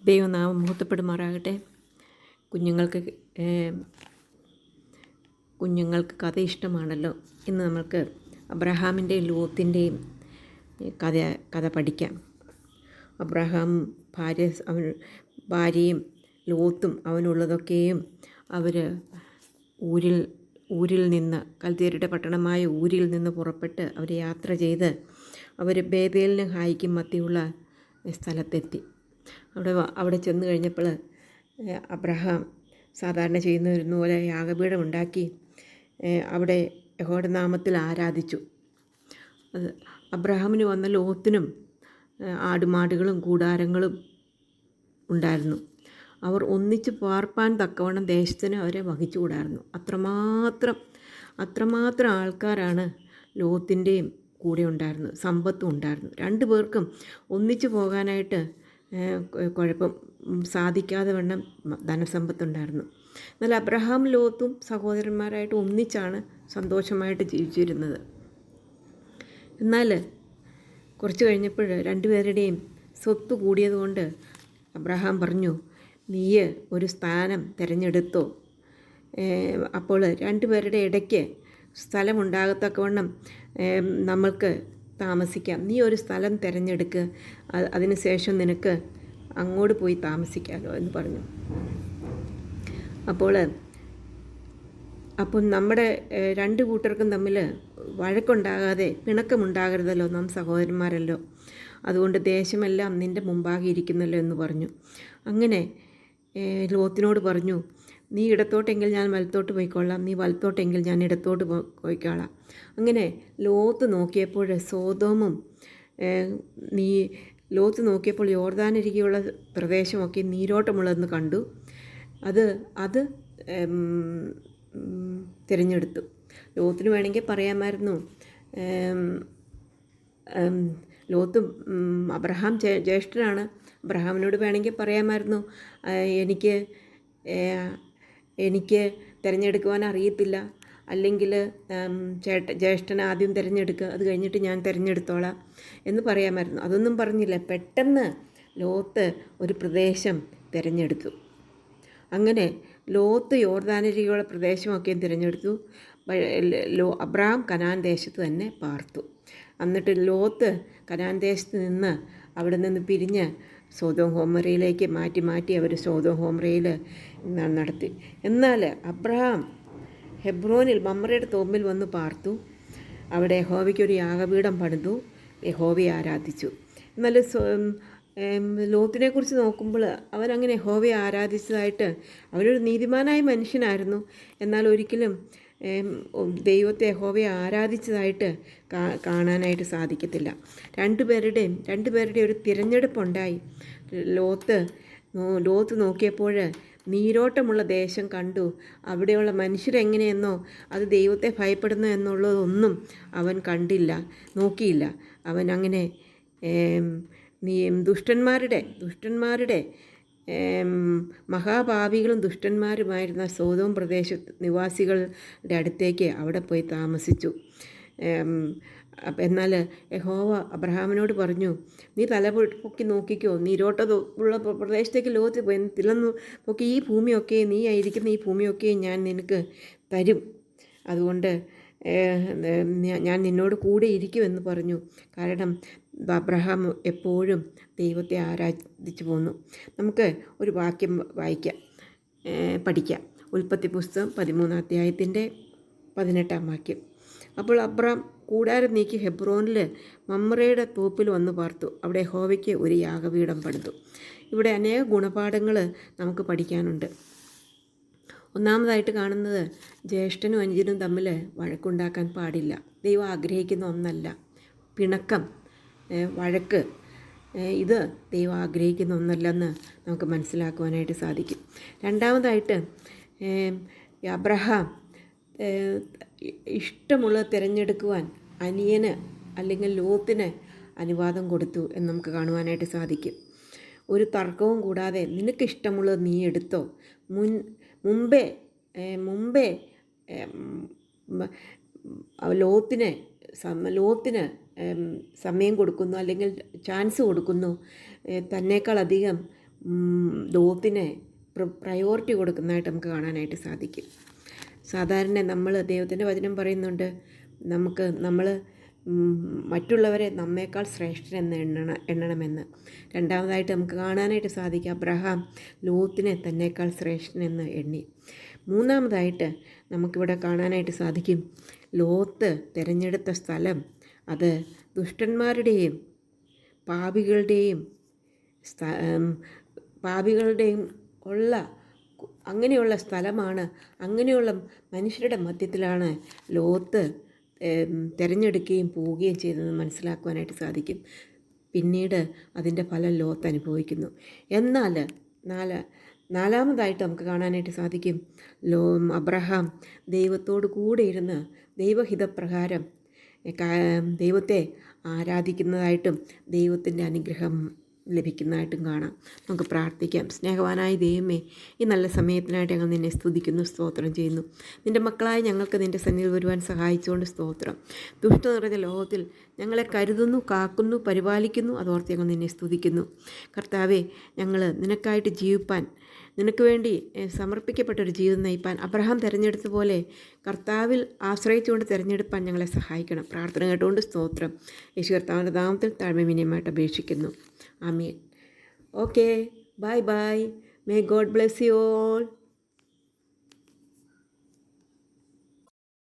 ദൈവനാമം മഹത്വപ്പെടുമാറാകട്ടെ. കുഞ്ഞുങ്ങൾക്ക് കഥ ഇഷ്ടമാണല്ലോ. ഇന്ന് നമുക്ക് അബ്രഹാമിൻ്റെയും ലോത്തിൻ്റെയും കഥ പഠിക്കാം. അബ്രഹാം ഭാര്യയും ലോത്തും അവനുള്ളതൊക്കെയും അവർ ഊരിൽ നിന്ന് കൽദീയരുടെ പട്ടണമായ ഊരിൽ നിന്ന് പുറപ്പെട്ട് അവർ യാത്ര ചെയ്ത് അവർ ബേതേലിനും ഹായിക്കും മധ്യയുള്ള സ്ഥലത്തെത്തി. അവിടെ ചെന്ന് കഴിഞ്ഞപ്പോൾ അബ്രഹാം സാധാരണ ചെയ്യുന്ന പോലെ യാഗപീഠം ഉണ്ടാക്കി അവിടെ യഹോവയുടെ നാമത്തിൽ ആരാധിച്ചു. അബ്രഹാമിന് വന്ന ലോത്തിനും ആടുമാടുകളും കൂടാരങ്ങളും ഉണ്ടായിരുന്നു. അവർ ഒന്നിച്ച് പാർപ്പാൻ തക്കവണ്ണം ദേശത്തിന് അവരെ വഹിച്ചുകൂടായിരുന്നു. അത്രമാത്രം ആൾക്കാരാണ് ലോത്തിൻ്റെയും കൂടെ ഉണ്ടായിരുന്നു. സമ്പത്തും ഉണ്ടായിരുന്നു. രണ്ടു പേർക്കും ഒന്നിച്ചു പോകാനായിട്ട് കുഴപ്പം സാധിക്കാതെ വണ്ണം ധനസമ്പത്തുണ്ടായിരുന്നു. എന്നാൽ അബ്രഹാം ലോത്തും സഹോദരന്മാരായിട്ട് ഒന്നിച്ചാണ് സന്തോഷമായിട്ട് ജീവിച്ചിരുന്നത്. എന്നാൽ കുറച്ച് കഴിഞ്ഞപ്പോൾ രണ്ടുപേരുടെയും സ്വത്ത് കൂടിയതുകൊണ്ട് അബ്രഹാം പറഞ്ഞു, നീ ഒരു സ്ഥാനം തിരഞ്ഞെടുത്തോ. അപ്പോൾ രണ്ടുപേരുടെ ഇടയ്ക്ക് സ്ഥലമുണ്ടാകത്തക്കവണ്ണം നമ്മൾക്ക് താമസിക്കാം. നീ ഒരു സ്ഥലം തിരഞ്ഞെടുക്കുക, അതിനുശേഷം നിനക്ക് അങ്ങോട്ട് പോയി താമസിക്കാമല്ലോ എന്ന് പറഞ്ഞു. അപ്പോൾ നമ്മുടെ രണ്ട് കൂട്ടർക്കും തമ്മിൽ വഴക്കുണ്ടാകാതെ പിണക്കമുണ്ടാകരുതല്ലോ, നാം സഹോദരന്മാരല്ലോ, അതുകൊണ്ട് ദേശമെല്ലാം നിൻ്റെ മുമ്പാകെ ഇരിക്കുന്നല്ലോ എന്ന് പറഞ്ഞു. അങ്ങനെ ലോത്തിനോട് പറഞ്ഞു, നീ ഇടത്തോട്ടെങ്കിൽ ഞാൻ വലത്തോട്ട് പോയിക്കൊള്ളാം, നീ വലത്തോട്ടെങ്കിൽ ഞാൻ ഇടത്തോട്ട് പോയിക്കോളാം. അങ്ങനെ ലോത്ത് നോക്കിയപ്പോൾ യോർദാനരികെയുള്ള പ്രദേശമൊക്കെ നീരോട്ടമുള്ളതെന്ന് കണ്ടു. അത് തിരഞ്ഞെടുത്തു. ലോത്തിന് വേണമെങ്കിൽ പറയാമായിരുന്നു, ലോത്ത് അബ്രഹാം ജ്യേഷ്ഠനാണ്, അബ്രഹാമിനോട് വേണമെങ്കിൽ പറയാമായിരുന്നു, എനിക്ക് തിരഞ്ഞെടുക്കുവാൻ അറിയത്തില്ല, അല്ലെങ്കിൽ ജ്യേഷ്ഠൻ ആദ്യം തിരഞ്ഞെടുക്കുക, അത് കഴിഞ്ഞിട്ട് ഞാൻ തിരഞ്ഞെടുത്തോളാം എന്ന് പറയാമായിരുന്നു. അതൊന്നും പറഞ്ഞില്ല. പെട്ടെന്ന് ലോത്ത് ഒരു പ്രദേശം തിരഞ്ഞെടുത്തു. അങ്ങനെ ലോത്ത് യോർദാനരികെയുള്ള പ്രദേശമൊക്കെയും തിരഞ്ഞെടുത്തു. അബ്രഹാം കനാൻ ദേശത്ത് തന്നെ പാർത്തു. എന്നിട്ട് ലോത്ത് കനാൻ ദേശത്ത് നിന്ന് അവിടെ നിന്ന് പിരിഞ്ഞ് സോദോം ഗൊമോറയിലേക്ക് മാറ്റി അവർ സോദോം ഗൊമോറയിൽ നടത്തി. എന്നാൽ അബ്രഹാം ഹെബ്രോനിൽ മമ്രയുടെ തോമ്പിൽ വന്ന് പാർത്തു. അവിടെ യഹോവയ്ക്കൊരു യാഗപീഠം പണിതു, യഹോവയെ ആരാധിച്ചു. എന്നാൽ ലോത്തിനെക്കുറിച്ച് നോക്കുമ്പോൾ അവനങ്ങനെ യഹോവയെ ആരാധിച്ചതായിട്ട്, അവനൊരു നീതിമാനായ മനുഷ്യനായിരുന്നു, എന്നാൽ ഒരിക്കലും ദൈവത്തെ യഹോവയെ ആരാധിച്ചതായിട്ട് കാണാനായിട്ട് സാധിക്കത്തില്ല. രണ്ടുപേരുടെ ഒരു തിരഞ്ഞെടുപ്പുണ്ടായി. ലോത്ത് നോക്കിയപ്പോൾ നീരോട്ടമുള്ള ദേശം കണ്ടു. അവിടെയുള്ള മനുഷ്യരെങ്ങനെയെന്നോ അത് ദൈവത്തെ ഭയപ്പെടുന്നു എന്നുള്ളതൊന്നും അവൻ നോക്കിയില്ല. അവൻ അങ്ങനെ ദുഷ്ടന്മാരുടെ മഹാപാപികളും ദുഷ്ടന്മാരുമായിരുന്ന സോദോം പ്രദേശത്ത് നിവാസികളുടെ അടുത്തേക്ക് അവിടെ പോയി താമസിച്ചു. എന്നാൽ യഹോവ അബ്രഹാമിനോട് പറഞ്ഞു, നീ തല പൊക്കി നോക്കിക്കോ, നീരോട്ടമുള്ള പ്രദേശത്തേക്ക് ലോത്ത് പോയി തിളന്നു പൊക്കി ഈ ഭൂമിയൊക്കെ, നീ ആയിരിക്കുന്ന ഈ ഭൂമിയൊക്കെ ഞാൻ നിനക്ക് തരും, അതുകൊണ്ട് ഞാൻ നിന്നോട് കൂടെ ഇരിക്കുമെന്ന് പറഞ്ഞു. കാരണം അബ്രഹാം എപ്പോഴും ദൈവത്തെ ആരാധിച്ചു പോന്നു. നമുക്ക് ഒരു വാക്യം പഠിക്കാം. ഉൽപ്പത്തി പുസ്തകം 13-ാം അധ്യായത്തിൻ്റെ 18-ാം വാക്യം. അപ്പോൾ അബ്രഹാം കൂടാരം നീക്കി ഹെബ്രോനിൽ മമ്രയുടെ തോപ്പിൽ വന്ന് പാർത്തു. അവിടെ യഹോവയ്ക്ക് ഒരു യാഗപീഠം പണിതു. ഇവിടെ അനേക ഗുണപാഠങ്ങൾ നമുക്ക് പഠിക്കാനുണ്ട്. ഒന്നാമതായിട്ട് കാണുന്നത്, ജ്യേഷ്ഠനും അനുജനും തമ്മിൽ വഴക്കുണ്ടാക്കാൻ പാടില്ല. ദൈവം ആഗ്രഹിക്കുന്ന ഒന്നല്ല പിണക്കം, വഴക്ക്. ഇത് ദൈവം ആഗ്രഹിക്കുന്ന ഒന്നല്ലെന്ന് നമുക്ക് മനസ്സിലാക്കുവാനായിട്ട് സാധിക്കും. രണ്ടാമതായിട്ട്, അബ്രഹാം ഇഷ്ടമുള്ളത് തിരഞ്ഞെടുക്കുവാൻ അനിയന് അല്ലെങ്കിൽ ലോത്തിന് അനുവാദം കൊടുത്തു എന്ന് നമുക്ക് കാണുവാനായിട്ട് സാധിക്കും. ഒരു തർക്കവും കൂടാതെ നിനക്കിഷ്ടമുള്ളത് നീ എടുത്തോ. മുമ്പേ ലോത്തിന് സമയം കൊടുക്കുന്നു, അല്ലെങ്കിൽ ചാൻസ് കൊടുക്കുന്നു. തന്നേക്കാളധികം ലോത്തിനെ പ്രയോറിറ്റി കൊടുക്കുന്നതായിട്ട് നമുക്ക് കാണാനായിട്ട് സാധിക്കും. സാധാരണ നമ്മൾ ദൈവത്തിൻ്റെ വചനം പറയുന്നുണ്ട്, നമ്മൾ മറ്റുള്ളവരെ നമ്മേക്കാൾ ശ്രേഷ്ഠരെന്ന് എണ്ണണമെന്ന്. രണ്ടാമതായിട്ട് നമുക്ക് കാണാനായിട്ട് സാധിക്കും, അബ്രഹാം ലോത്തിനെ തന്നേക്കാൾ ശ്രേഷ്ഠനെന്ന് എണ്ണി. മൂന്നാമതായിട്ട് നമുക്കിവിടെ കാണാനായിട്ട് സാധിക്കും, ലോത്ത് തിരഞ്ഞെടുത്ത സ്ഥലം അത് ദുഷ്ടന്മാരുടെയും പാപികളുടെയും അങ്ങനെയുള്ള സ്ഥലമാണ്. അങ്ങനെയുള്ള മനുഷ്യരുടെ മധ്യത്തിലാണ് ലോത്ത് തിരഞ്ഞെടുക്കുകയും പോവുകയും ചെയ്തതെന്ന് മനസ്സിലാക്കുവാനായിട്ട് സാധിക്കും. പിന്നീട് അതിൻ്റെ ഫലം ലോത്ത് അനുഭവിക്കുന്നു. എന്നാൽ നാലാമതായിട്ട് നമുക്ക് കാണാനായിട്ട് സാധിക്കും, അബ്രഹാം ദൈവത്തോട് കൂടെ ഇരുന്ന് ദൈവഹിതപ്രകാരം ദൈവത്തെ ആരാധിക്കുന്നതായിട്ടും ദൈവത്തിൻ്റെ അനുഗ്രഹം ലഭിക്കുന്നതായിട്ടും കാണാം. നമുക്ക് പ്രാർത്ഥിക്കാം. സ്നേഹവാനായ ദൈവമേ, ഈ നല്ല സമയത്തിനായിട്ട് ഞങ്ങൾ നിന്നെ സ്തുതിക്കുന്നു, സ്തോത്രം ചെയ്യുന്നു. നിൻ്റെ മക്കളായ ഞങ്ങൾക്ക് നിൻ്റെ സന്നിധിയിൽ വരുവാൻ സഹായിച്ചുകൊണ്ട് സ്തോത്രം. ദുഷ്ട നിറഞ്ഞ ലോകത്തിൽ ഞങ്ങളെ കരുതുന്നു, കാക്കുന്നു, പരിപാലിക്കുന്നു. അതോർത്ത് ഞങ്ങൾ നിന്നെ സ്തുതിക്കുന്നു. കർത്താവേ, ഞങ്ങൾ നിനക്കായിട്ട് ജീവിപ്പാൻ, നിനക്ക് വേണ്ടി സമർപ്പിക്കപ്പെട്ടൊരു ജീവിതം നയിപ്പാൻ അബ്രഹാം തിരഞ്ഞെടുത്ത പോലെ കർത്താവിൽ ആശ്രയിച്ചുകൊണ്ട് തിരഞ്ഞെടുപ്പാൻ ഞങ്ങളെ സഹായിക്കണം. പ്രാർത്ഥന കേട്ടുകൊണ്ട് സ്തോത്രം. യേശു കർത്താവിൻ്റെ നാമത്തിൽ താഴ്മ വിനയമായിട്ട് അപേക്ഷിക്കുന്നു. ആമേൻ. Okay, bye bye. May God bless you all.